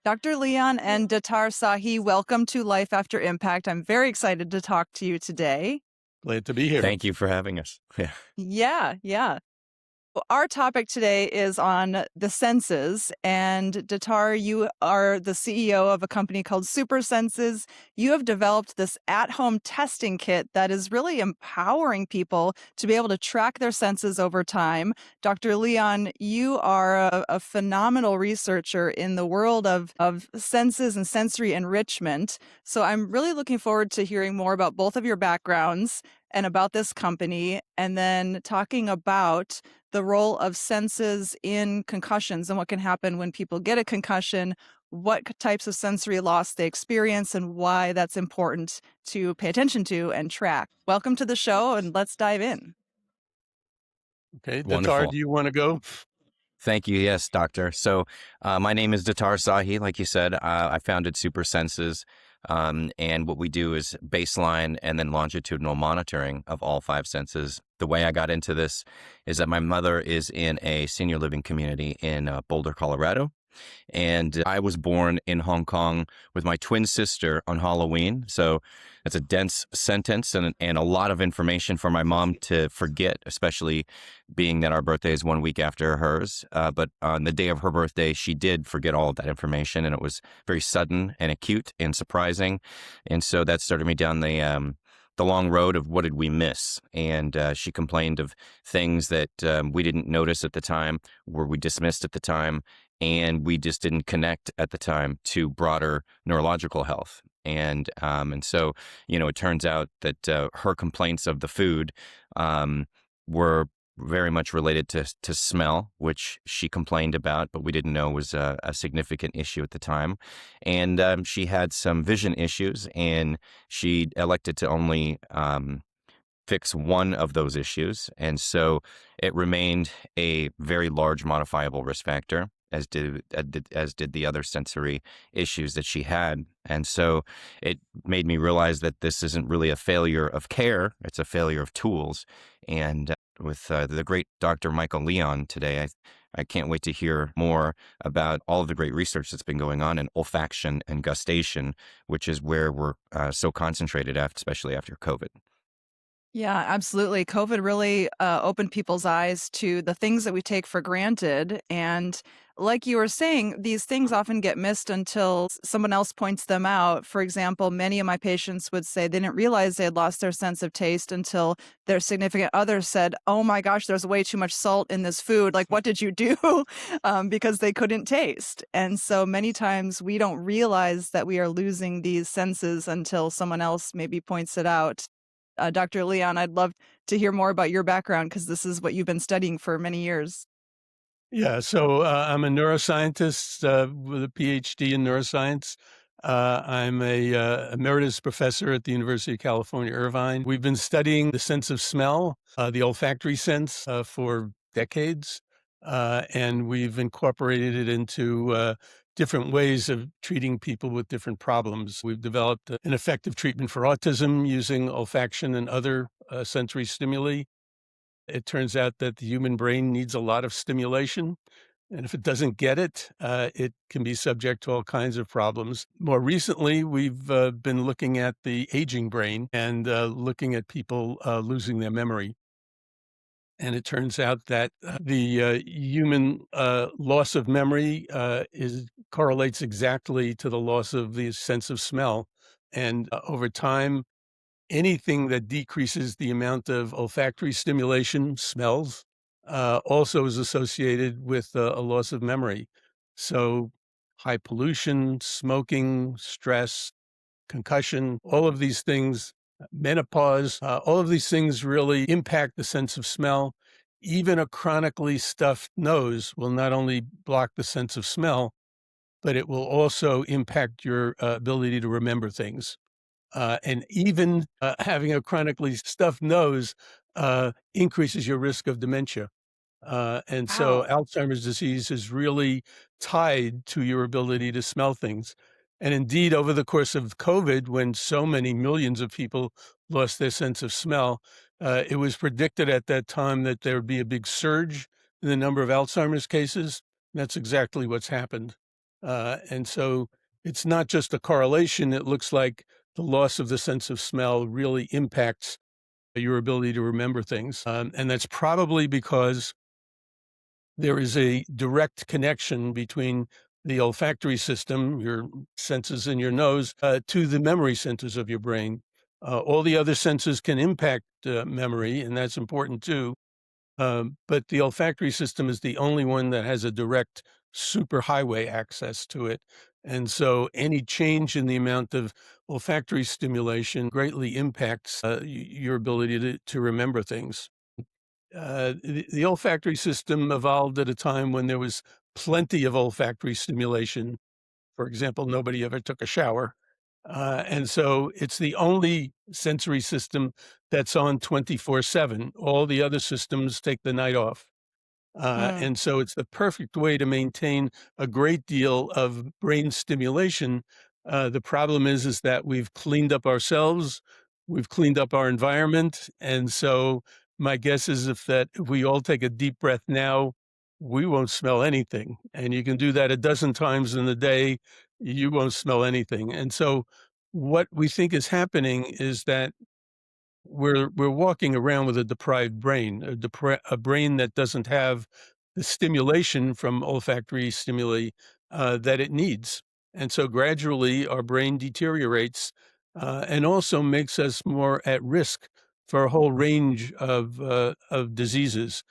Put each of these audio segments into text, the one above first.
Dr. Leon and Datar Sahi, welcome to Life After Impact. I'm very excited to talk to you today. Glad to be here. Thank you for having us. Yeah. Yeah. Well, our topic today is on the senses. And Datar, you are the CEO of a company called SuperSenses. You have developed this at-home testing kit that is really empowering people to be able to track their senses over time. Dr. Leon, you are a phenomenal researcher in the world of senses and sensory enrichment. So I'm really looking forward to hearing more about both of your backgrounds and about this company, and then talking about the role of senses in concussions and what can happen when people get a concussion, what types of sensory loss they experience, and why that's important to pay attention to and track. Welcome to the show, and let's dive in. Okay, Datar, Wonderful. do you want to go? Thank you. Yes, doctor. So my name is Datar Sahi. Like you said, I founded SuperSenses. And what we do is baseline and then longitudinal monitoring of all five senses. The way I got into this is that my mother is in a senior living community in Boulder, Colorado. And I was born in Hong Kong with my twin sister on Halloween. So it's a dense sentence and a lot of information for my mom to forget, especially being that our birthday is 1 week after hers. But on the day of her birthday, she did forget all of that information, and it was very sudden and acute and surprising. And so that started me down the long road of what did we miss. And she complained of things that we didn't notice at the time, or we dismissed at the time, and we just didn't connect at the time to broader neurological health. And so, it turns out that her complaints of the food were very much related to smell, which she complained about, but we didn't know was a significant issue at the time. And she had some vision issues, and she elected to only fix one of those issues. And so it remained a very large modifiable risk factor, as did the other sensory issues that she had. And so it made me realize that this isn't really a failure of care, it's a failure of tools. And with the great Dr. Michael Leon today, I can't wait to hear more about all of the great research that's been going on in olfaction and gustation, which is where we're so concentrated, especially after COVID. Yeah, absolutely. COVID really opened people's eyes to the things that we take for granted. And like you were saying, these things often get missed until someone else points them out. For example, many of my patients would say they didn't realize they had lost their sense of taste until their significant other said, "Oh my gosh, there's way too much salt in this food. Like, what did you do?" Because they couldn't taste. And so many times we don't realize that we are losing these senses until someone else maybe points it out. Dr. Leon, I'd love to hear more about your background because this is what you've been studying for many years. Yeah, so I'm a neuroscientist with a PhD in neuroscience. I'm a emeritus professor at the University of California, Irvine. We've been studying the sense of smell, the olfactory sense, for decades, and we've incorporated it into different ways of treating people with different problems. We've developed an effective treatment for autism using olfaction and other sensory stimuli. It turns out that the human brain needs a lot of stimulation, and if it doesn't get it, it can be subject to all kinds of problems. More recently, we've been looking at the aging brain and looking at people losing their memory. And it turns out that the human loss of memory correlates exactly to the loss of the sense of smell. And over time, anything that decreases the amount of olfactory stimulation, smells, also is associated with a loss of memory. So high pollution, smoking, stress, concussion, all of these things, menopause, all of these things really impact the sense of smell. Even a chronically stuffed nose will not only block the sense of smell, but it will also impact your ability to remember things. And even having a chronically stuffed nose increases your risk of dementia. And so Wow. Alzheimer's disease is really tied to your ability to smell things. And indeed, over the course of COVID, when so many millions of people lost their sense of smell, it was predicted at that time that there would be a big surge in the number of Alzheimer's cases. That's exactly what's happened. And so it's not just a correlation. It looks like the loss of the sense of smell really impacts your ability to remember things. And that's probably because there is a direct connection between the olfactory system, your senses in your nose, to the memory centers of your brain. All the other senses can impact memory, and that's important too. But the olfactory system is the only one that has a direct superhighway access to it. And so any change in the amount of olfactory stimulation greatly impacts your ability to remember things. The olfactory system evolved at a time when there was plenty of olfactory stimulation. For example, nobody ever took a shower. And so it's the only sensory system that's on 24/7. All the other systems take the night off. Mm. And so it's the perfect way to maintain a great deal of brain stimulation. The problem is that we've cleaned up ourselves, we've cleaned up our environment, and so my guess is if we all take a deep breath now, we won't smell anything. And you can do that a dozen times in the day, you won't smell anything. And so what we think is happening is that we're walking around with a deprived brain, a brain that doesn't have the stimulation from olfactory stimuli that it needs. And so gradually our brain deteriorates and also makes us more at risk for a whole range of diseases.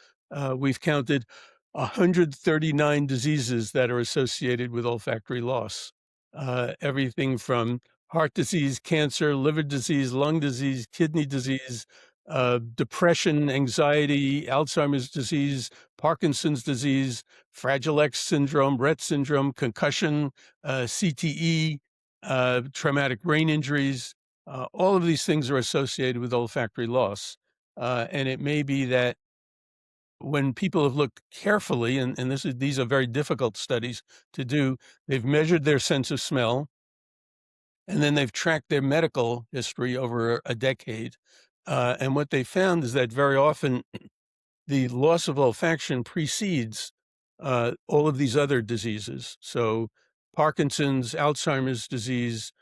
We've counted 139 diseases that are associated with olfactory loss. Everything from heart disease, cancer, liver disease, lung disease, kidney disease, depression, anxiety, Alzheimer's disease, Parkinson's disease, Fragile X syndrome, Rett syndrome, concussion, CTE, traumatic brain injuries. All of these things are associated with olfactory loss. And it may be that when people have looked carefully, and these are very difficult studies to do, they've measured their sense of smell, and then they've tracked their medical history over a decade. And what they found is that very often the loss of olfaction precedes all of these other diseases. So Parkinson's, Alzheimer's disease,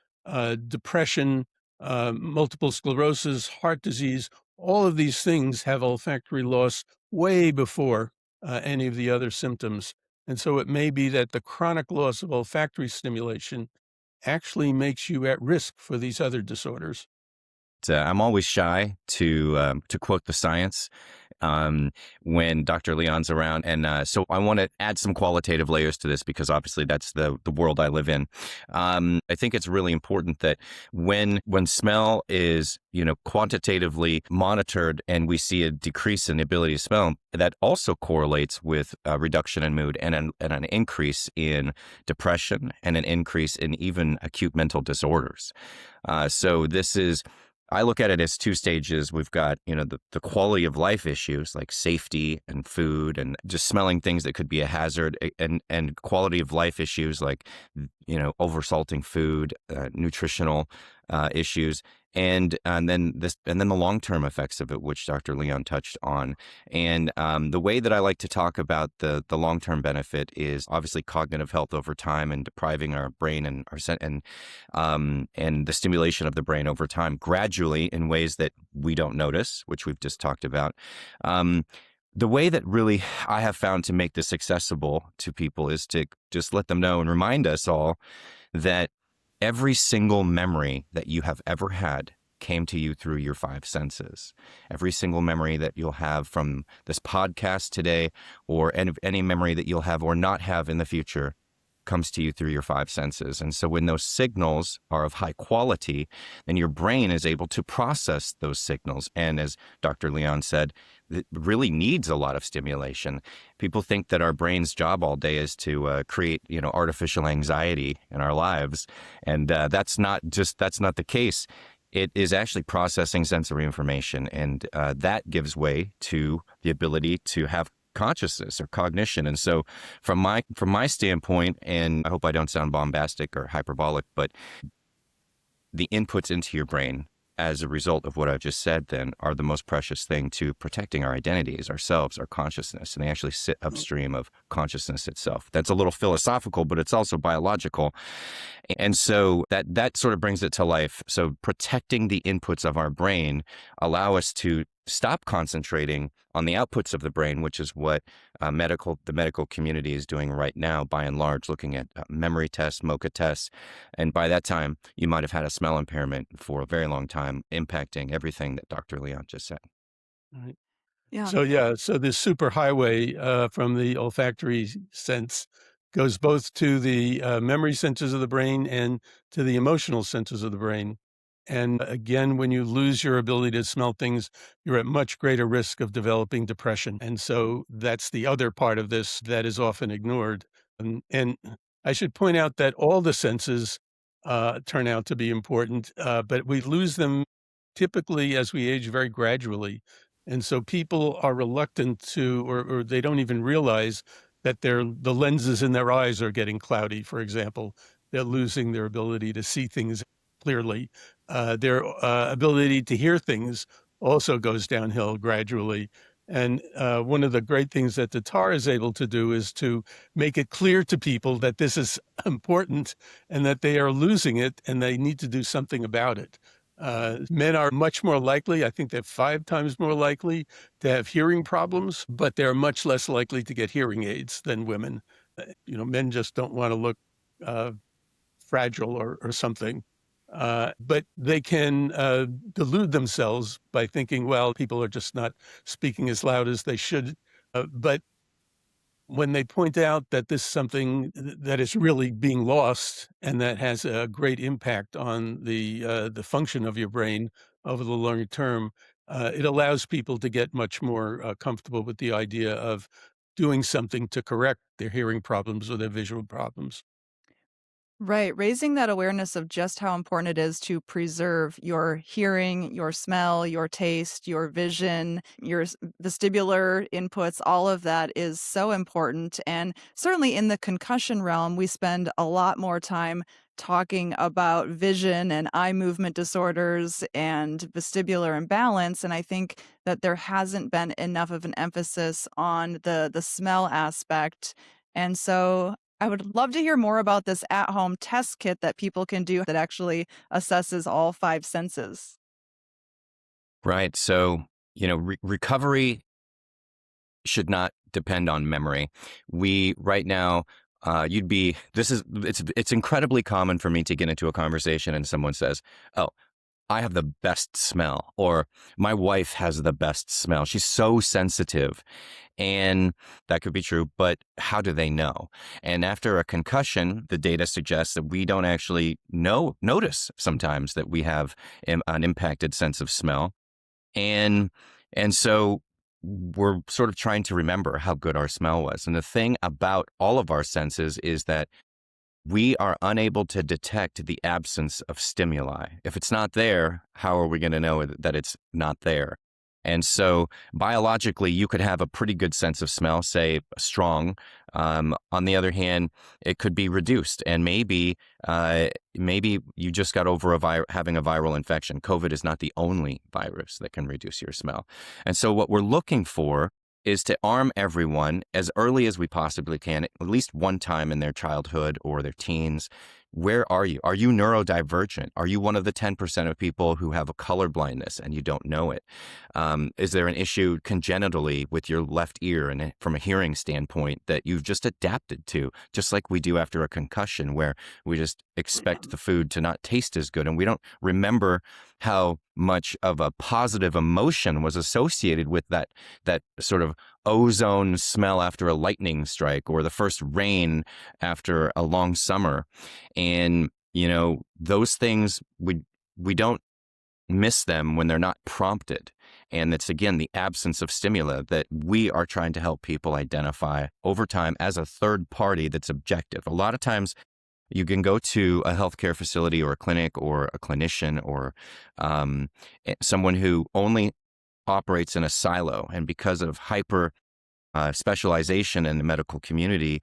depression, multiple sclerosis, heart disease, all of these things have olfactory loss way before any of the other symptoms. And so it may be that the chronic loss of olfactory stimulation actually makes you at risk for these other disorders. I'm always shy to quote the science when Dr. Leon's around, and so I want to add some qualitative layers to this because obviously that's the world I live in. I think it's really important that when smell is quantitatively monitored and we see a decrease in the ability to smell, that also correlates with a reduction in mood and an increase in depression and an increase in even acute mental disorders. So this is. I look at it as two stages. We've got, the quality of life issues like safety and food and just smelling things that could be a hazard, and quality of life issues like, oversalting food, nutritional issues, and then the long-term effects of it, which Dr. Leon touched on. And the way that I like to talk about the long-term benefit is obviously cognitive health over time and depriving our brain and the stimulation of the brain over time gradually in ways that we don't notice, which we've just talked about. The way that really I have found to make this accessible to people is to just let them know and remind us all that every single memory that you have ever had came to you through your five senses. Every single memory that you'll have from this podcast today, or any memory that you'll have or not have in the future, comes to you through your five senses. And so when those signals are of high quality, then your brain is able to process those signals. And as Dr. Leon said, it really needs a lot of stimulation. People think that our brain's job all day is to create, artificial anxiety in our lives. And that's not the case. It is actually processing sensory information. And that gives way to the ability to have consciousness or cognition. And so from my standpoint, and I hope I don't sound bombastic or hyperbolic, but the inputs into your brain as a result of what I've just said, then are the most precious thing to protecting our identities, ourselves, our consciousness. And they actually sit upstream of consciousness itself. That's a little philosophical, but it's also biological. And so that sort of brings it to life. So protecting the inputs of our brain allow us to stop concentrating on the outputs of the brain, which is what the medical community is doing right now, by and large, looking at memory tests, MoCA tests. And by that time, you might have had a smell impairment for a very long time, impacting everything that Dr. Leon just said. Right. Yeah. So this superhighway from the olfactory sense goes both to the memory centers of the brain and to the emotional centers of the brain. And again, when you lose your ability to smell things, you're at much greater risk of developing depression. And so that's the other part of this that is often ignored. And I should point out that all the senses turn out to be important, but we lose them typically as we age very gradually. And so people are reluctant to, or they don't even realize that the lenses in their eyes are getting cloudy, for example. They're losing their ability to see things clearly. Their ability to hear things also goes downhill gradually. And one of the great things that Datar is able to do is to make it clear to people that this is important and that they are losing it and they need to do something about it. Men are much more likely, I think they're 5 times more likely to have hearing problems, but they're much less likely to get hearing aids than women. Men just don't want to look fragile or something. But they can delude themselves by thinking, well, people are just not speaking as loud as they should. But when they point out that this is something that is really being lost and that has a great impact on the function of your brain over the longer term, it allows people to get much more comfortable with the idea of doing something to correct their hearing problems or their visual problems. Right. Raising that awareness of just how important it is to preserve your hearing, your smell, your taste, your vision, your vestibular inputs, all of that is so important. And certainly in the concussion realm, we spend a lot more time talking about vision and eye movement disorders and vestibular imbalance. And I think that there hasn't been enough of an emphasis on the smell aspect. And so I would love to hear more about this at-home test kit that people can do that actually assesses all 5 senses. Right. So, recovery should not depend on memory. We right now, it's incredibly common for me to get into a conversation and someone says, "Oh, I have the best smell," or "My wife has the best smell. She's so sensitive." And that could be true, but how do they know? And after a concussion, the data suggests that we don't actually notice sometimes that we have an impacted sense of smell. And so we're sort of trying to remember how good our smell was. And the thing about all of our senses is that we are unable to detect the absence of stimuli. If it's not there, how are we going to know that it's not there? And so biologically, you could have a pretty good sense of smell, say strong. On the other hand, it could be reduced. And maybe you just got over having a viral infection. COVID is not the only virus that can reduce your smell. And so what we're looking for is to arm everyone as early as we possibly can, at least one time in their childhood or their teens. Where are you? Are you neurodivergent? Are you one of the 10% of people who have a color blindness and you don't know it? Is there an issue congenitally with your left ear and from a hearing standpoint that you've just adapted to, just like we do after a concussion, where we just expect the food to not taste as good and we don't remember how much of a positive emotion was associated with that sort of ozone smell after a lightning strike or the first rain after a long summer. And, those things, we don't miss them when they're not prompted. And it's, again, the absence of stimuli that we are trying to help people identify over time as a third party that's objective. A lot of times you can go to a healthcare facility or a clinic or a clinician or someone who only operates in a silo. And because of hyper specialization in the medical community,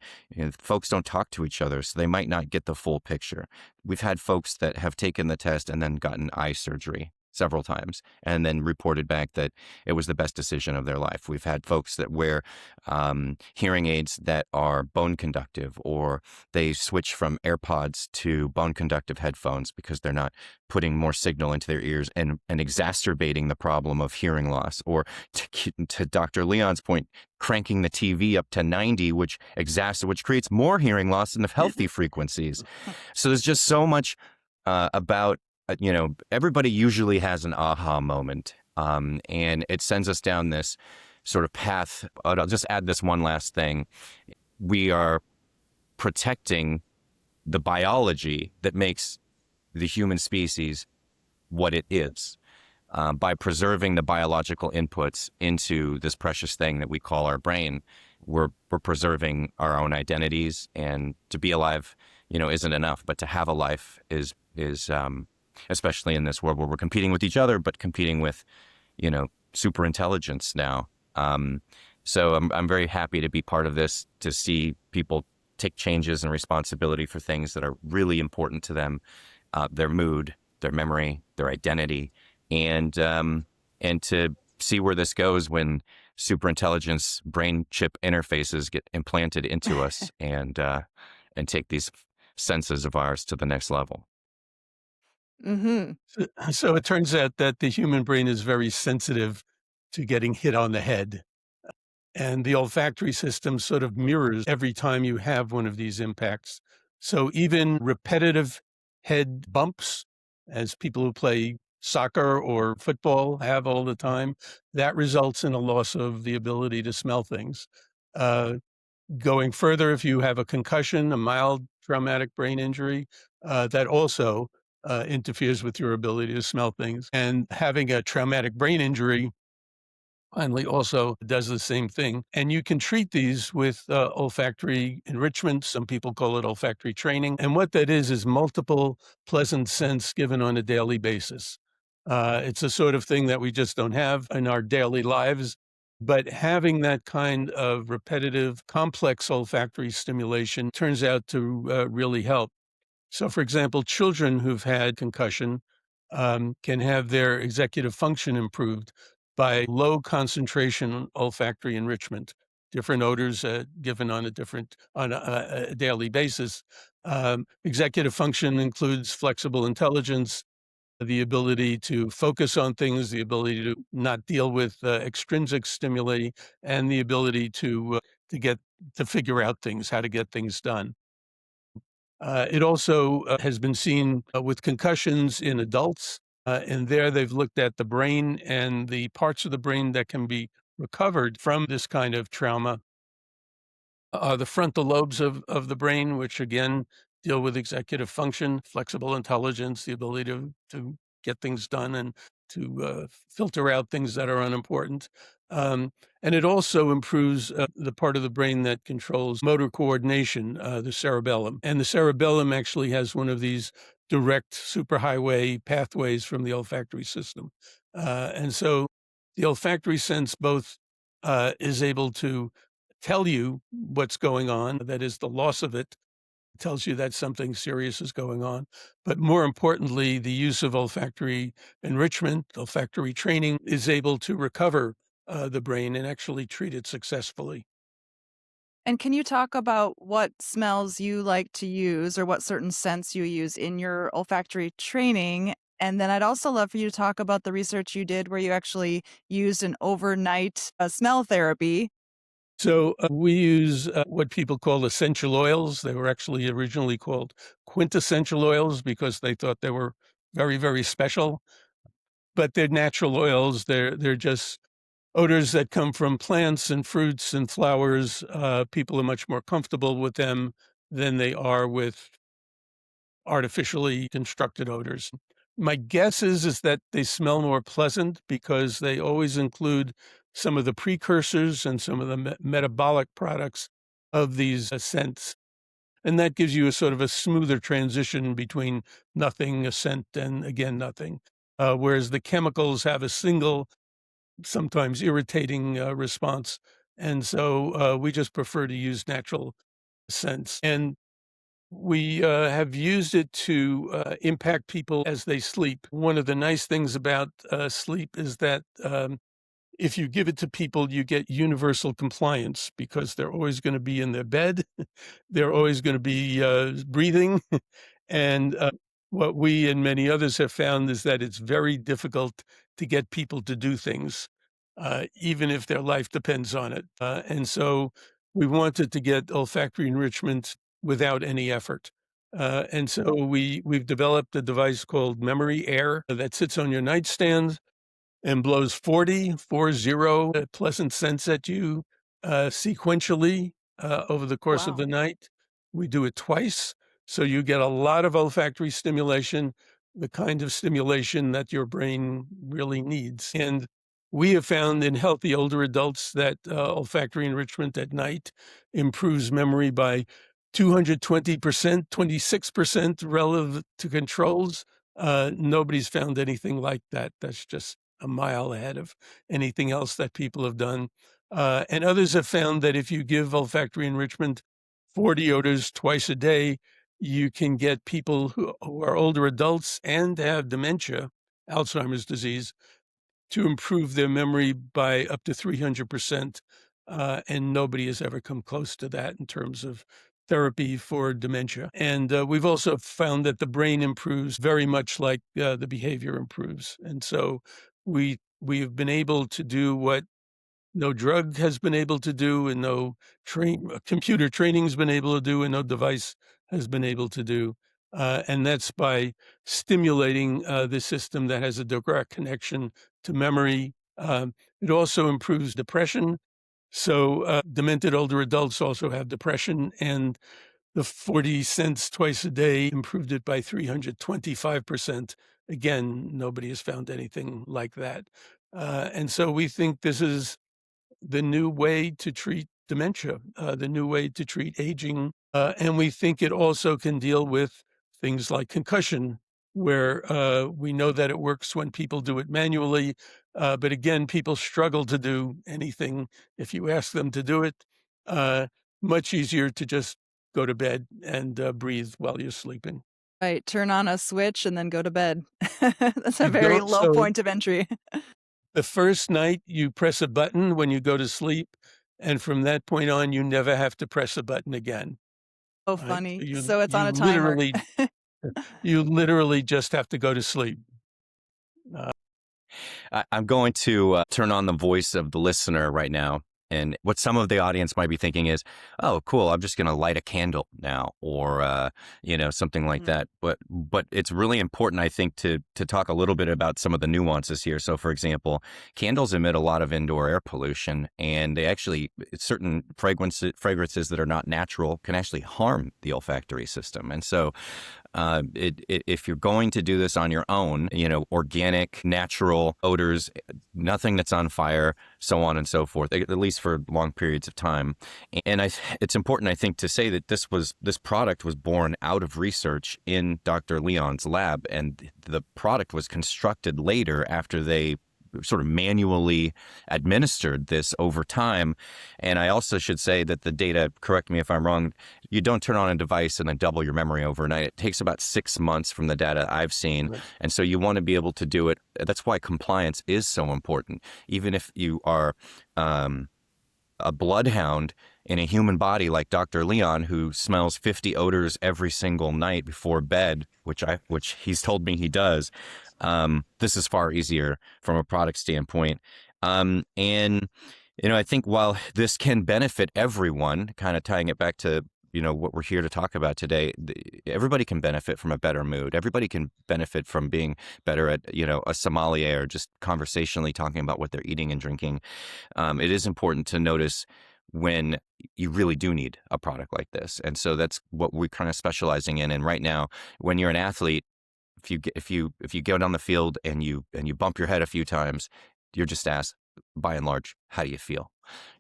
folks don't talk to each other, so they might not get the full picture. We've had folks that have taken the test and then gotten eye surgery several times and then reported back that it was the best decision of their life. We've had folks that wear hearing aids that are bone conductive, or they switch from AirPods to bone conductive headphones because they're not putting more signal into their ears and exacerbating the problem of hearing loss. Or to Dr. Leon's point, cranking the TV up to 90, which creates more hearing loss than the healthy frequencies. So there's just so much about everybody usually has an aha moment, and it sends us down this sort of path. I'll just add this one last thing. We are protecting the biology that makes the human species what it is, by preserving the biological inputs into this precious thing that we call our brain. We're preserving our own identities, and to be alive, isn't enough, but to have a life is especially in this world where we're competing with each other, but competing with, super intelligence now. So I'm very happy to be part of this, to see people take changes and responsibility for things that are really important to them, their mood, their memory, their identity, and to see where this goes when superintelligence brain chip interfaces get implanted into us and take these senses of ours to the next level. Mm-hmm. So it turns out that the human brain is very sensitive to getting hit on the head. And the olfactory system sort of mirrors every time you have one of these impacts. So even repetitive head bumps, as people who play soccer or football have all the time, that results in a loss of the ability to smell things. Going further, if you have a concussion, a mild traumatic brain injury, that also interferes with your ability to smell things. And having a traumatic brain injury finally also does the same thing. And you can treat these with olfactory enrichment. Some people call it olfactory training. And what that is multiple pleasant scents given on a daily basis. It's a sort of thing that we just don't have in our daily lives. But having that kind of repetitive, complex olfactory stimulation turns out to really help. So, for example, children who've had concussion can have their executive function improved by low concentration olfactory enrichment, different odors given on a daily basis. Executive function includes flexible intelligence, the ability to focus on things, the ability to not deal with extrinsic stimuli, and the ability to figure out things, how to get things done. It also has been seen with concussions in adults, and there they've looked at the brain and the parts of the brain that can be recovered from this kind of trauma. The frontal lobes of the brain, which again deal with executive function, flexible intelligence, the ability to get things done and to filter out things that are unimportant. And it also improves the part of the brain that controls motor coordination, the cerebellum. And the cerebellum actually has one of these direct superhighway pathways from the olfactory system. And so the olfactory sense both is able to tell you what's going on, that is, the loss of it tells you that something serious is going on. But more importantly, the use of olfactory enrichment, olfactory training, is able to recover the brain and actually treat it successfully. And can you talk about what smells you like to use or what certain scents you use in your olfactory training? And then I'd also love for you to talk about the research you did where you actually used an overnight smell therapy. So we use what people call essential oils. They were actually originally called quintessential oils because they thought they were very, very special. But they're natural oils. They're just odors that come from plants and fruits and flowers. People are much more comfortable with them than they are with artificially constructed odors. My guess is that they smell more pleasant because they always include some of the precursors and some of the metabolic products of these scents. And that gives you a sort of a smoother transition between nothing, a scent, and again, nothing. Whereas the chemicals have a single, sometimes irritating response. And so we just prefer to use natural scents. And We have used it to impact people as they sleep. One of the nice things about sleep is that if you give it to people, you get universal compliance because they're always going to be in their bed. They're always going to be breathing. And what we and many others have found is that it's very difficult to get people to do things, even if their life depends on it. And so we wanted to get olfactory enrichment without any effort. And so we've developed a device called MemoryAir that sits on your nightstand and blows 40 pleasant scents at you sequentially over the course of Wow. the night. We do it twice. So you get a lot of olfactory stimulation, the kind of stimulation that your brain really needs. And we have found in healthy older adults that olfactory enrichment at night improves memory by 220%, 26% relative to controls. Nobody's found anything like that. That's just a mile ahead of anything else that people have done. And others have found that if you give olfactory enrichment 40 odors twice a day, you can get people who are older adults and have dementia, Alzheimer's disease, to improve their memory by up to 300%. And nobody has ever come close to that in terms of therapy for dementia. And we've also found that the brain improves very much like the behavior improves. And so we have been able to do what no drug has been able to do, and no computer training has been able to do, and no device has been able to do. And that's by stimulating the system that has a direct connection to memory. It also improves depression. So demented older adults also have depression, and the 40 cents twice a day improved it by 325%. Again, nobody has found anything like that. And so we think this is the new way to treat dementia, the new way to treat aging. And we think it also can deal with things like concussion, where we know that it works when people do it manually. But again, people struggle to do anything if you ask them to do it. Much easier to just go to bed and breathe while you're sleeping. Right. Turn on a switch and then go to bed. That's a You very don't, low so point of entry. the first night you press a button when you go to sleep, and from that point on, you never have to press a button again. Oh, Right? funny. You So it's on you a timer. literally just have to go to sleep. I'm going to turn on the voice of the listener right now. And what some of the audience might be thinking is, oh, cool, I'm just going to light a candle now, or, something like that. But it's really important, I think, to talk a little bit about some of the nuances here. So, for example, candles emit a lot of indoor air pollution, and they actually, certain fragrances that are not natural can actually harm the olfactory system. And so if you're going to do this on your own, organic, natural odors, nothing that's on fire, so on and so forth, at least for long periods of time. And it's important, I think, to say that this product was born out of research in Dr. Leon's lab, and the product was constructed later after they sort of manually administered this over time. And I also should say that the data, correct me if I'm wrong, you don't turn on a device and then double your memory overnight. It takes about 6 months from the data I've seen. Right. And so you want to be able to do it. That's why compliance is so important. Even if you are a bloodhound in a human body like Dr. Leon, who smells 50 odors every single night before bed, which he's told me he does, this is far easier from a product standpoint. And I think while this can benefit everyone, kind of tying it back to what we're here to talk about today, everybody can benefit from a better mood. Everybody can benefit from being better at a sommelier, or just conversationally talking about what they're eating and drinking. It is important to notice when you really do need a product like this, and so that's what we're kind of specializing in. And right now, when you're an athlete, if you go down the field and you bump your head a few times, you're just asked, by and large, how do you feel?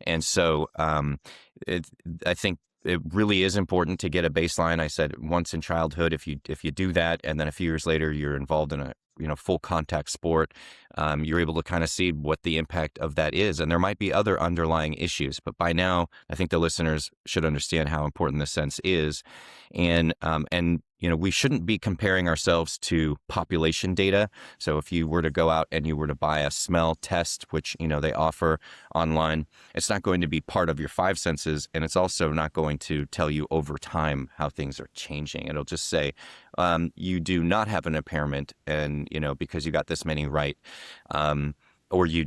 And so I think it really is important to get a baseline. I said once in childhood, if you do that, and then a few years later you're involved in full contact sport, you're able to kind of see what the impact of that is. And there might be other underlying issues, but by now, I think the listeners should understand how important the sense is. And we shouldn't be comparing ourselves to population data. So if you were to go out and you were to buy a smell test, which, they offer online, it's not going to be part of your five senses. And it's also not going to tell you over time how things are changing. It'll just say, you do not have an impairment, and, because you got this many right. Or you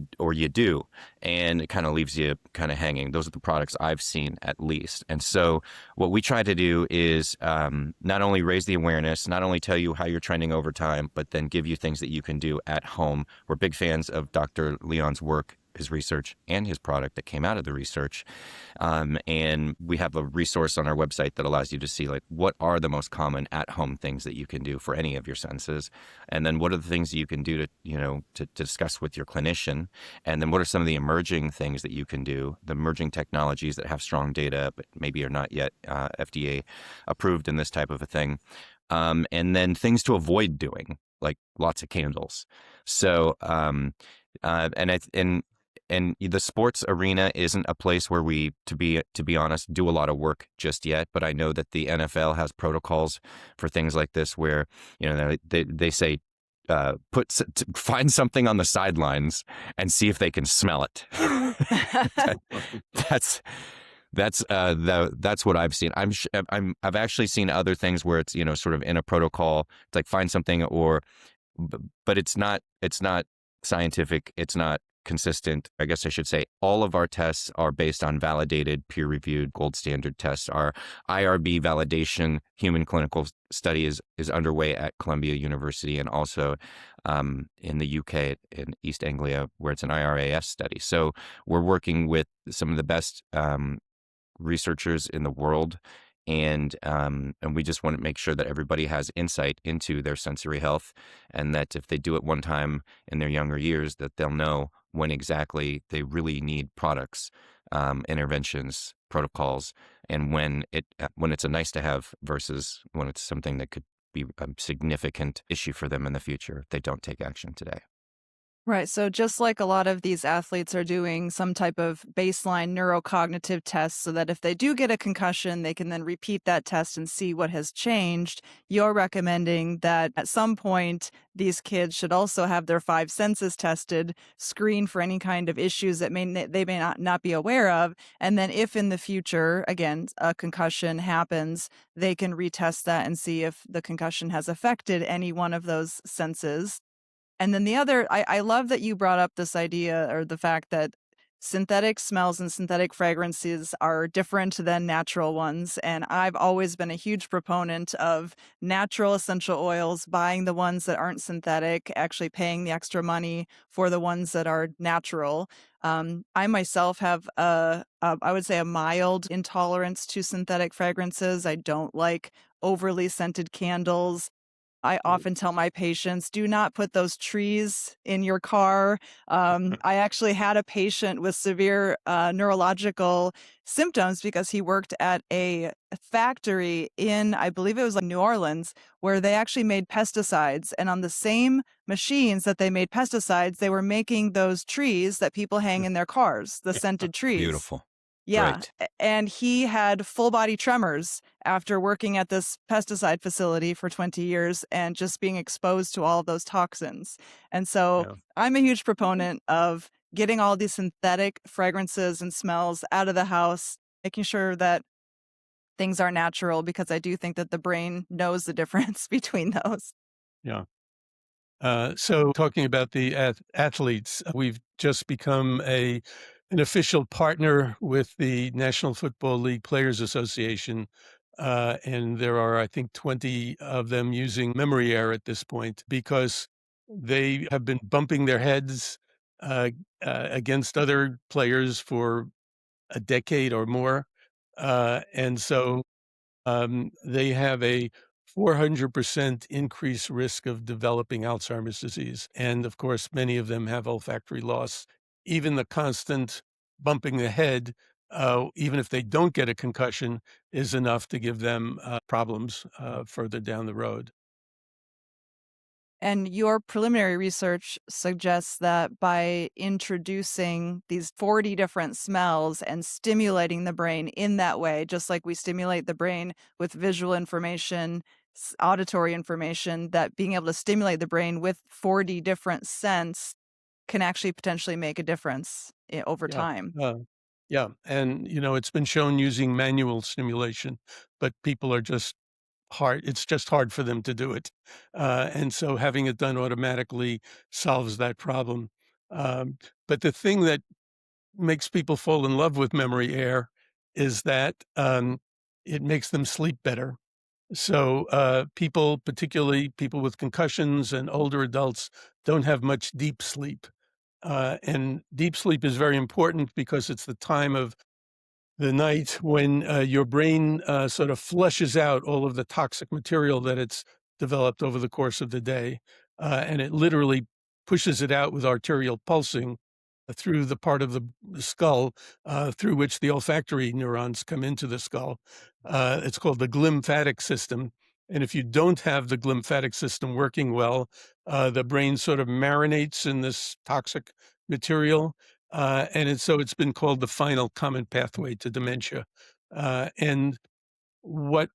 do, and it kind of leaves you kind of hanging. Those are the products I've seen, at least. And so what we try to do is not only raise the awareness, not only tell you how you're trending over time, but then give you things that you can do at home. We're big fans of Dr. Leon's work, his research, and his product that came out of the research. And we have a resource on our website that allows you to see, like, what are the most common at-home things that you can do for any of your senses, and then what are the things that you can do to discuss with your clinician, and then what are some of the emerging things that you can do, the emerging technologies that have strong data but maybe are not yet FDA approved in this type of a thing, and then things to avoid doing, like lots of candles. So and the sports arena isn't a place where we, to be honest, do a lot of work just yet. But I know that the NFL has protocols for things like this, where they say find something on the sidelines and see if they can smell it. That's what I've seen. I've actually seen other things where it's sort of in a protocol. It's like find something, but it's not scientific. It's not consistent. I guess I should say all of our tests are based on validated, peer-reviewed, gold standard tests. Our IRB validation human clinical study is underway at Columbia University, and also in the UK in East Anglia, where it's an IRAS study. So we're working with some of the best researchers in the world. And we just want to make sure that everybody has insight into their sensory health, and that if they do it one time in their younger years, that they'll know when exactly they really need products, interventions, protocols, and when it's a nice to have versus when it's something that could be a significant issue for them in the future if they don't take action today. Right. So just like a lot of these athletes are doing some type of baseline neurocognitive test so that if they do get a concussion, they can then repeat that test and see what has changed, you're recommending that at some point, these kids should also have their five senses tested, screen for any kind of issues that they may not be aware of. And then if in the future, again, a concussion happens, they can retest that and see if the concussion has affected any one of those senses. And then the other, I love that you brought up this idea, or the fact that synthetic smells and synthetic fragrances are different than natural ones. And I've always been a huge proponent of natural essential oils, buying the ones that aren't synthetic, actually paying the extra money for the ones that are natural. I myself have I would say a mild intolerance to synthetic fragrances. I don't like overly scented candles. I often tell my patients, do not put those trees in your car. I actually had a patient with severe neurological symptoms because he worked at a factory in, I believe it was like New Orleans, where they actually made pesticides. And on the same machines that they made pesticides, they were making those trees that people hang in their cars, the scented trees. Beautiful. Yeah. Right. And he had full body tremors after working at this pesticide facility for 20 years and just being exposed to all of those toxins. And so I'm a huge proponent of getting all these synthetic fragrances and smells out of the house, making sure that things are natural, because I do think that the brain knows the difference between those. Yeah. So talking about the athletes, we've just become an official partner with the National Football League Players Association, and there are, I think, 20 of them using MemoryAir at this point, because they have been bumping their heads against other players for a decade or more, and so they have a 400% increased risk of developing Alzheimer's disease. And of course, many of them have olfactory loss. Even the constant bumping the head, even if they don't get a concussion, is enough to give them problems further down the road. And your preliminary research suggests that by introducing these 40 different smells and stimulating the brain in that way, just like we stimulate the brain with visual information, auditory information, that being able to stimulate the brain with 40 different scents can actually potentially make a difference over Yeah. time. Yeah. And, it's been shown using manual stimulation, but people are just it's just hard for them to do it. And so having it done automatically solves that problem. Um, but the thing that makes people fall in love with MemoryAir is that it makes them sleep better. So people, particularly people with concussions and older adults, don't have much deep sleep. And deep sleep is very important because it's the time of the night when your brain sort of flushes out all of the toxic material that it's developed over the course of the day. And it literally pushes it out with arterial pulsing through the part of the skull through which the olfactory neurons come into the skull. It's called the glymphatic system. And if you don't have the glymphatic system working well, the brain sort of marinates in this toxic material, so it's been called the final common pathway to dementia. And what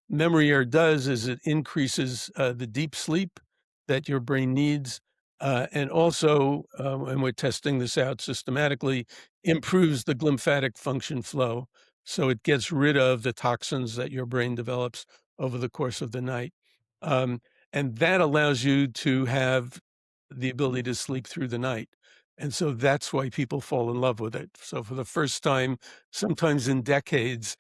memory air does is it increases the deep sleep that your brain needs, and also, and we're testing this out systematically, improves the glymphatic function flow. So it gets rid of the toxins that your brain develops over the course of the night. Um, and that allows you to have the ability to sleep through the night. And so that's why people fall in love with it. So for the first time, sometimes in decades,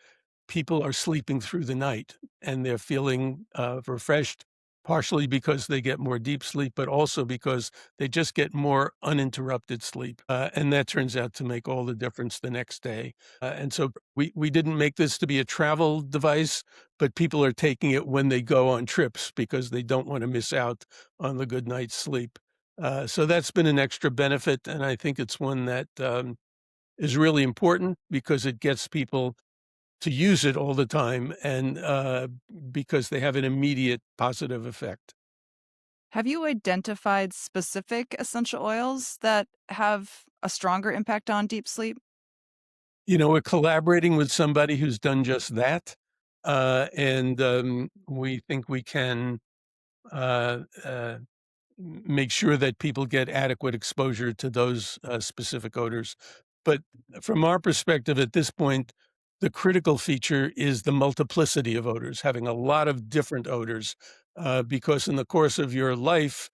people are sleeping through the night and they're feeling refreshed, partially because they get more deep sleep, but also because they just get more uninterrupted sleep. And that turns out to make all the difference the next day. And so we didn't make this to be a travel device, but people are taking it when they go on trips because they don't want to miss out on the good night's sleep. So that's been an extra benefit. And I think it's one that is really important because it gets people to use it all the time and because they have an immediate positive effect. Have you identified specific essential oils that have a stronger impact on deep sleep? We're collaborating with somebody who's done just that. And we think we can uh, uh, make sure that people get adequate exposure to those specific odors. But from our perspective at this point, the critical feature is the multiplicity of odors, having a lot of different odors, because in the course of your life,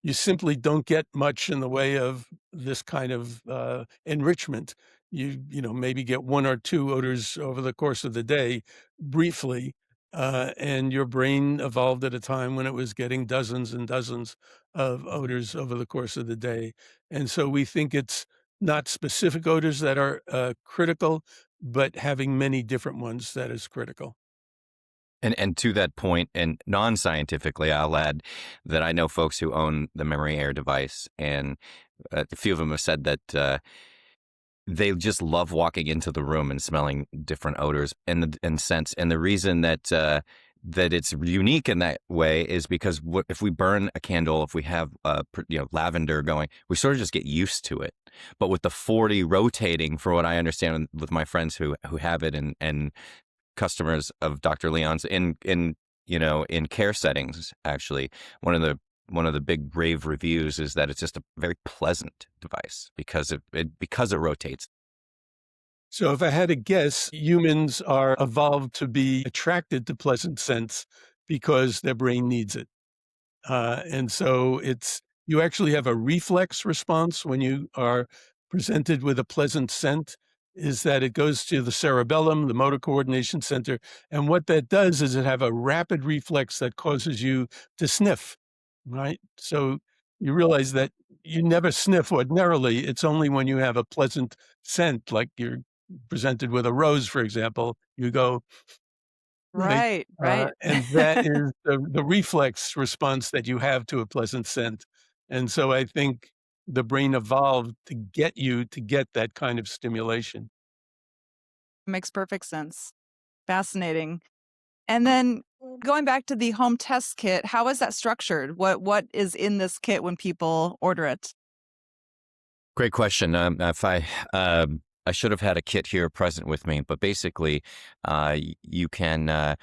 you simply don't get much in the way of this kind of enrichment. Maybe get one or two odors over the course of the day, briefly, and your brain evolved at a time when it was getting dozens and dozens of odors over the course of the day. And so we think it's not specific odors that are critical, but having many different ones that is critical. And to that point, and non-scientifically, I'll add that I know folks who own the MemoryAir device, and a few of them have said that they just love walking into the room and smelling different odors and scents. And the reason that that it's unique in that way is because if we burn a candle, if we have lavender going, we sort of just get used to it. But with the 40 rotating, for what I understand with my friends who have it, and customers of Dr. Leon's in care settings, actually, one of the big rave reviews is that it's just a very pleasant device because it rotates. So if I had to guess, humans are evolved to be attracted to pleasant scents because their brain needs it. And so you actually have a reflex response when you are presented with a pleasant scent, is that it goes to the cerebellum, the motor coordination center. And what that does is it have a rapid reflex that causes you to sniff, right? So you realize that you never sniff ordinarily. It's only when you have a pleasant scent, like you're presented with a rose, for example, you go, right? Right, right. And that is the reflex response that you have to a pleasant scent. And so I think the brain evolved to get you to get that kind of stimulation. Makes perfect sense. Fascinating. And then Going back to the home test kit, how is that structured? What is in this kit when people order it? Great question. If I should have had a kit here present with me, but basically, you can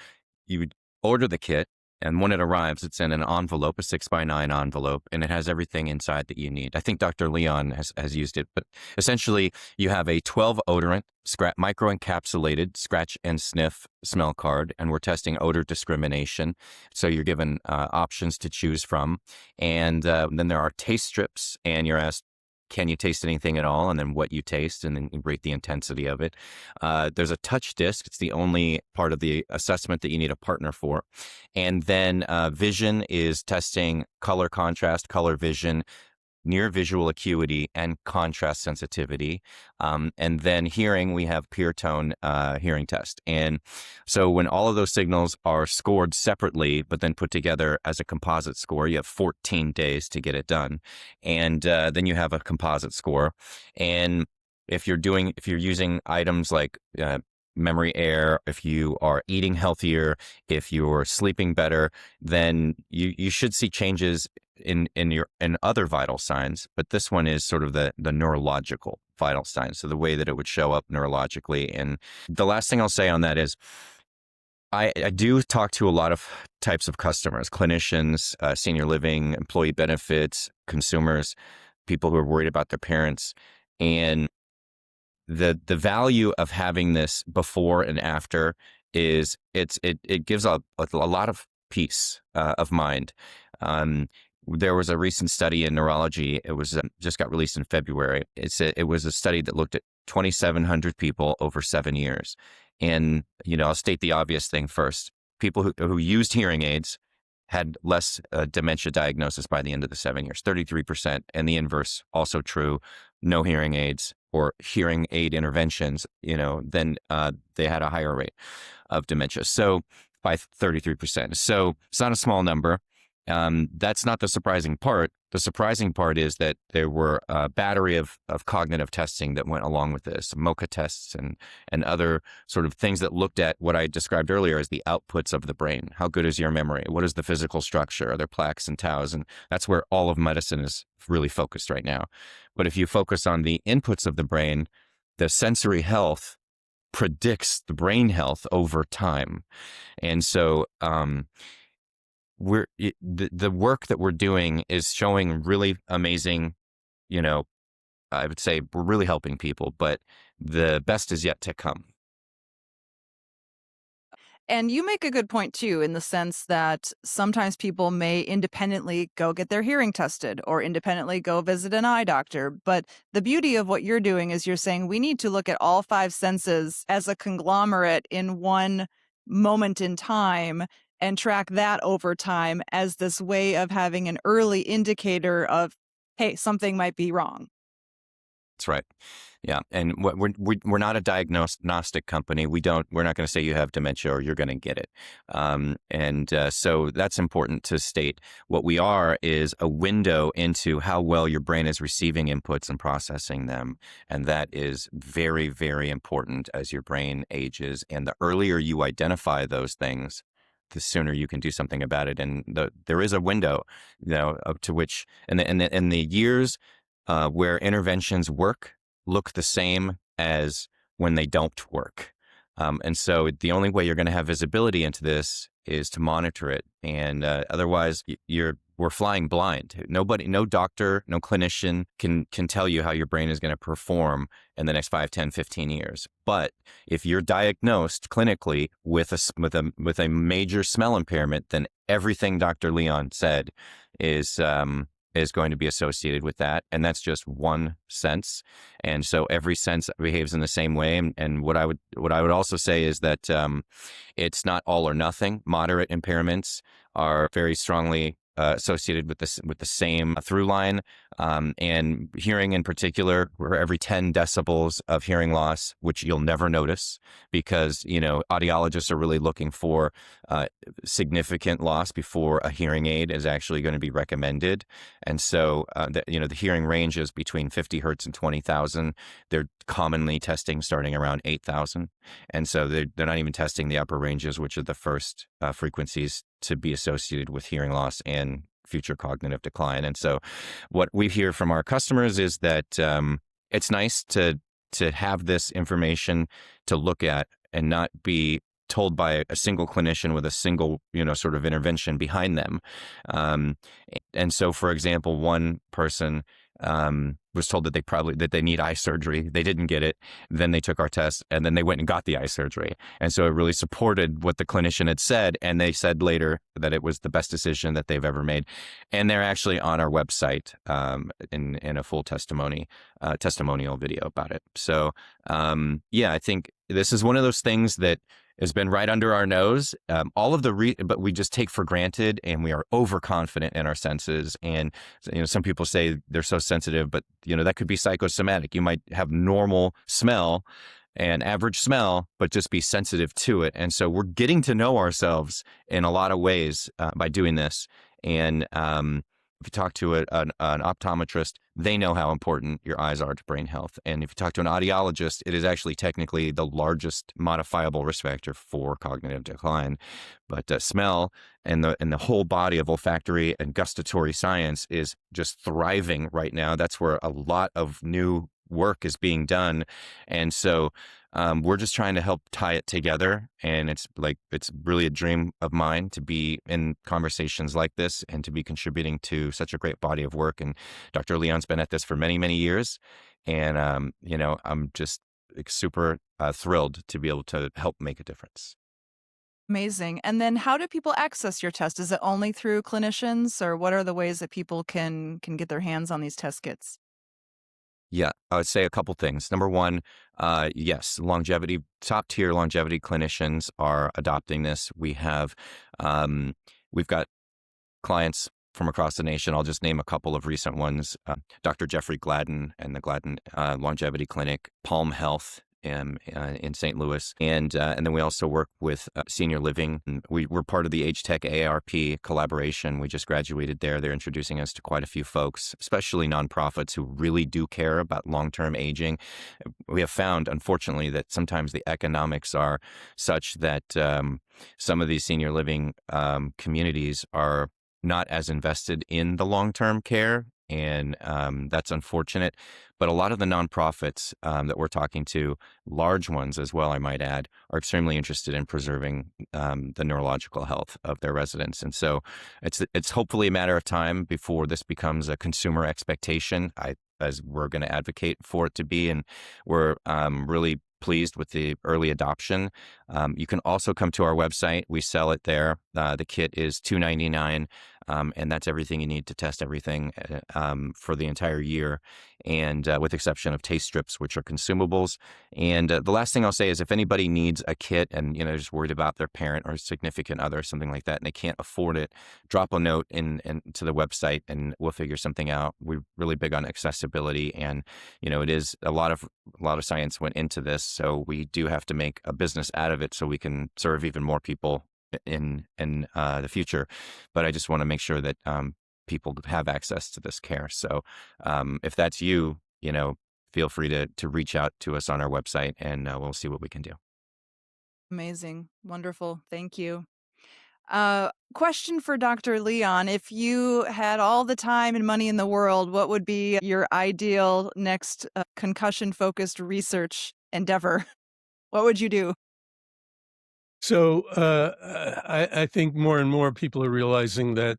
you would order the kit, and when it arrives, it's in an envelope, a 6x9 envelope, and it has everything inside that you need. I think Dr. Leon has used it, but essentially, you have a 12 odorant, microencapsulated scratch and sniff smell card, and we're testing odor discrimination. So you're given options to choose from, and then there are taste strips, and you're asked, can you taste anything at all? And then what you taste, and then you rate the intensity of it. There's a touch disc. It's the only part of the assessment that you need a partner for. And then vision is testing color contrast, color vision, near visual acuity, and contrast sensitivity. And then hearing, we have pure tone hearing test. And so when all of those signals are scored separately, but then put together as a composite score, you have 14 days to get it done. And then you have a composite score. And if you're using items like MemoryAir, if you are eating healthier, if you're sleeping better, then you should see changes in other vital signs. But this one is sort of the neurological vital signs, so the way that it would show up neurologically. And the last thing I'll say on that is I do talk to a lot of types of customers: clinicians, senior living, employee benefits, consumers, people who are worried about their parents. And the value of having this before and after is it gives a lot of peace of mind. There was a recent study in neurology. It was just got released in February. It was a study that looked at 2,700 people over 7 years. And, I'll state the obvious thing first. People who used hearing aids had less dementia diagnosis by the end of the 7 years, 33%. And the inverse, also true. No hearing aids or hearing aid interventions, then they had a higher rate of dementia. So by 33%. So it's not a small number. That's not the surprising part. The surprising part is that there were a battery of cognitive testing that went along with this, MoCA tests and other sort of things that looked at what I described earlier as the outputs of the brain. How good is your memory? What is the physical structure? Are there plaques and taus? And that's where all of medicine is really focused right now. But if you focus on the inputs of the brain, the sensory health predicts the brain health over time. And so, the work that we're doing is showing really amazing, I would say we're really helping people, but the best is yet to come. And you make a good point, too, in the sense that sometimes people may independently go get their hearing tested or independently go visit an eye doctor. But the beauty of what you're doing is you're saying we need to look at all five senses as a conglomerate in one moment in time and track that over time as this way of having an early indicator of, hey, something might be wrong. That's right. Yeah. And we're not a diagnostic company. We're not going to say you have dementia or you're going to get it. So that's important to state. What we are is a window into how well your brain is receiving inputs and processing them. And that is very, very important as your brain ages. And the earlier you identify those things, the sooner you can do something about it. And there is a window, up to which, and the years where interventions look the same as when they don't work. And so the only way you're going to have visibility into this is to monitor it. And otherwise, we're flying blind. No doctor, no clinician can tell you how your brain is going to perform in the next 5, 10, 15 years. But if you're diagnosed clinically with a major smell impairment, then everything Dr. Leon said is going to be associated with that. And that's just one sense. And so every sense behaves in the same way. And what I would also say is that it's not all or nothing. Moderate impairments are very strongly associated with the same through line. And hearing in particular, we're every 10 decibels of hearing loss, which you'll never notice because, audiologists are really looking for significant loss before a hearing aid is actually going to be recommended. And so, the hearing range is between 50 hertz and 20,000. They're commonly testing starting around 8,000. And so they're not even testing the upper ranges, which are the first frequencies to be associated with hearing loss and future cognitive decline. And so what we hear from our customers is that it's nice to have this information to look at and not be told by a single clinician with a single, sort of intervention behind them. And so, for example, one person was told that they need eye surgery. They didn't get it. Then they took our test and then they went and got the eye surgery. And so it really supported what the clinician had said. And they said later that it was the best decision that they've ever made. And they're actually on our website in a full testimonial video about it. So I think this is one of those things that has been right under our nose. But we just take for granted, and we are overconfident in our senses. And some people say they're so sensitive, but that could be psychosomatic. You might have normal smell and average smell, but just be sensitive to it. And so we're getting to know ourselves in a lot of ways by doing this. And if you talk to an optometrist, they know how important your eyes are to brain health. And if you talk to an audiologist, it is actually technically the largest modifiable risk factor for cognitive decline. But smell and the whole body of olfactory and gustatory science is just thriving right now. That's where a lot of new work is being done. And so we're just trying to help tie it together. And it's really a dream of mine to be in conversations like this and to be contributing to such a great body of work. And Dr. Leon's been at this for many, many years. And, I'm just super thrilled to be able to help make a difference. Amazing. And then how do people access your test? Is it only through clinicians, or what are the ways that people can get their hands on these test kits? Yeah, I would say a couple things. Number one, yes, top tier longevity clinicians are adopting this. We've got clients from across the nation. I'll just name a couple of recent ones. Dr. Jeffrey Gladden and the Gladden Longevity Clinic, Palm Health in St. Louis. And then we also work with senior living. We're part of the Age Tech AARP collaboration. We just graduated there. They're introducing us to quite a few folks, especially nonprofits who really do care about long-term aging. We have found, unfortunately, that sometimes the economics are such that some of these senior living communities are not as invested in the long-term care. And that's unfortunate. But a lot of the nonprofits that we're talking to, large ones as well, I might add, are extremely interested in preserving the neurological health of their residents. And so it's hopefully a matter of time before this becomes a consumer expectation, as we're going to advocate for it to be. And we're really pleased with the early adoption. You can also come to our website. We sell it there. The kit is $299, and that's everything you need to test everything for the entire year, and with exception of taste strips, which are consumables. And the last thing I'll say is if anybody needs a kit and they're just worried about their parent or significant other or something like that, and they can't afford it, drop a note in to the website, and we'll figure something out. We're really big on accessibility, and it is a lot of science went into this, so we do have to make a business out of it so we can serve even more people in the future. But I just want to make sure that people have access to this care. So if that's you, feel free to reach out to us on our website, and we'll see what we can do. Amazing. Wonderful. Thank you. Question for Dr. Leon. If you had all the time and money in the world, what would be your ideal next concussion-focused research endeavor? What would you do? So I think more and more people are realizing that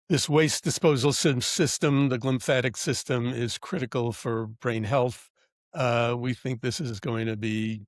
this waste disposal system, the glymphatic system, is critical for brain health. We think this is going to be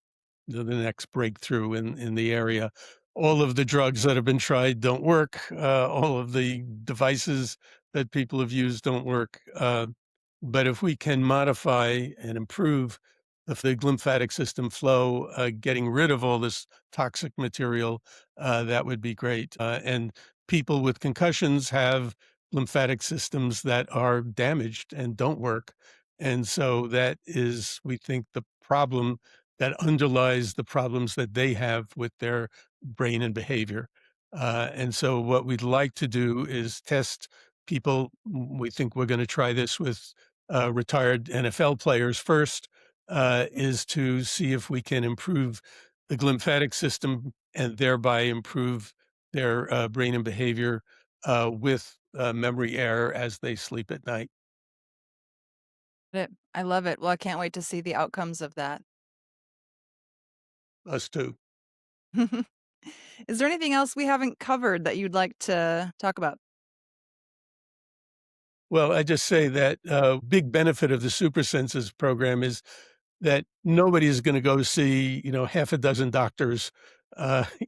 the next breakthrough in the area. All of the drugs that have been tried don't work. All of the devices that people have used don't work. But if we can modify and improve the glymphatic system flow, getting rid of all this toxic material, that would be great. And people with concussions have lymphatic systems that are damaged and don't work. And so that is, we think, the problem that underlies the problems that they have with their brain and behavior. And so what we'd like to do is test people. We think we're going to try this with retired NFL players first, is to see if we can improve the lymphatic system and thereby improve their brain and behavior with MemoryAir as they sleep at night. I love it. Well, I can't wait to see the outcomes of that. Us too. Is there anything else we haven't covered that you'd like to talk about? Well, I just say that big benefit of the SuperSenses program is that nobody is going to go see, half a dozen doctors,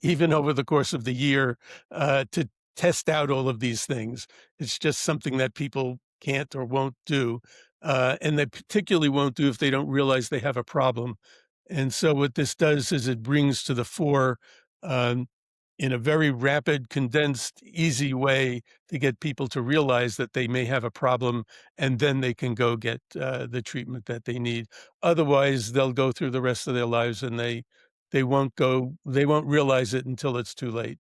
even over the course of the year, to test out all of these things. It's just something that people can't or won't do, and they particularly won't do if they don't realize they have a problem. And so, what this does is it brings to the fore, um, in a very rapid, condensed, easy way, to get people to realize that they may have a problem, and then they can go get the treatment that they need. Otherwise, they'll go through the rest of their lives and they won't realize it until it's too late.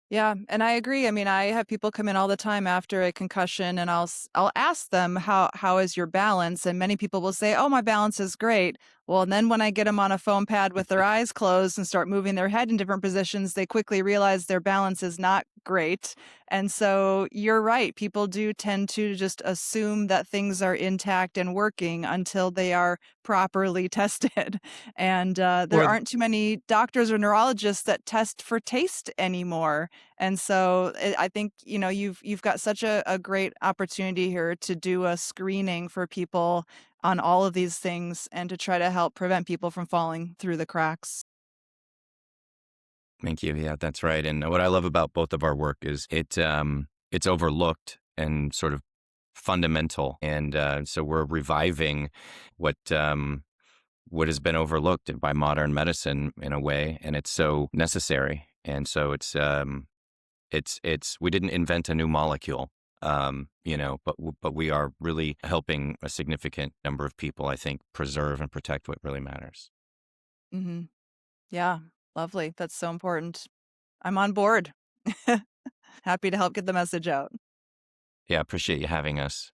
Yeah, and I agree. I mean, I have people come in all the time after a concussion, and I'll ask them how is your balance, and many people will say, "Oh, my balance is great." Well, and then when I get them on a foam pad with their eyes closed and start moving their head in different positions, they quickly realize their balance is not great. And so you're right. People do tend to just assume that things are intact and working until they are properly tested. And there Or aren't too many doctors or neurologists that test for taste anymore. And so I think, you've got such a great opportunity here to do a screening for people on all of these things and to try to help prevent people from falling through the cracks. Thank you. Yeah, that's right. And what I love about both of our work is it's overlooked and sort of fundamental, and so we're reviving what what has been overlooked by modern medicine in a way, and it's so necessary. And so it's we didn't invent a new molecule, but we are really helping a significant number of people, I think, preserve and protect what really matters. Hmm. Yeah, lovely. That's so important. I'm on board. Happy to help get the message out. Yeah, appreciate you having us.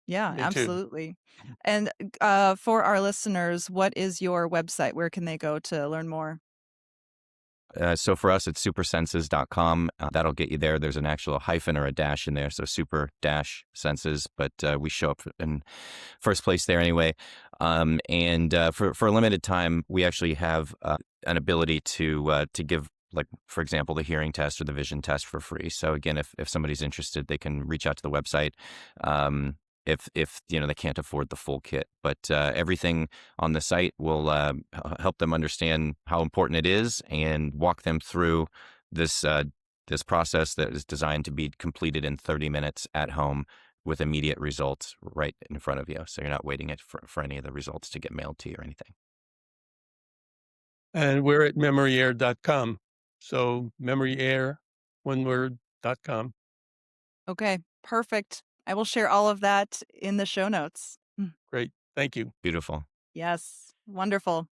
Yeah, me too. absolutely. And for our listeners, what is your website? Where can they go to learn more? So for us, it's supersenses.com. That'll get you there. There's an actual hyphen or a dash in there, so super dash senses, but we show up in first place there anyway. And for a limited time, we actually have an ability to give, like, for example, the hearing test or the vision test for free. So again, if somebody's interested, they can reach out to the website. If they can't afford the full kit, but everything on the site will help them understand how important it is and walk them through this this process that is designed to be completed in 30 minutes at home with immediate results right in front of you. So you're not waiting for any of the results to get mailed to you or anything. And we're at memoryair.com. So memoryair, one word.com. Okay, perfect. I will share all of that in the show notes. Great. Thank you. Beautiful. Yes, wonderful.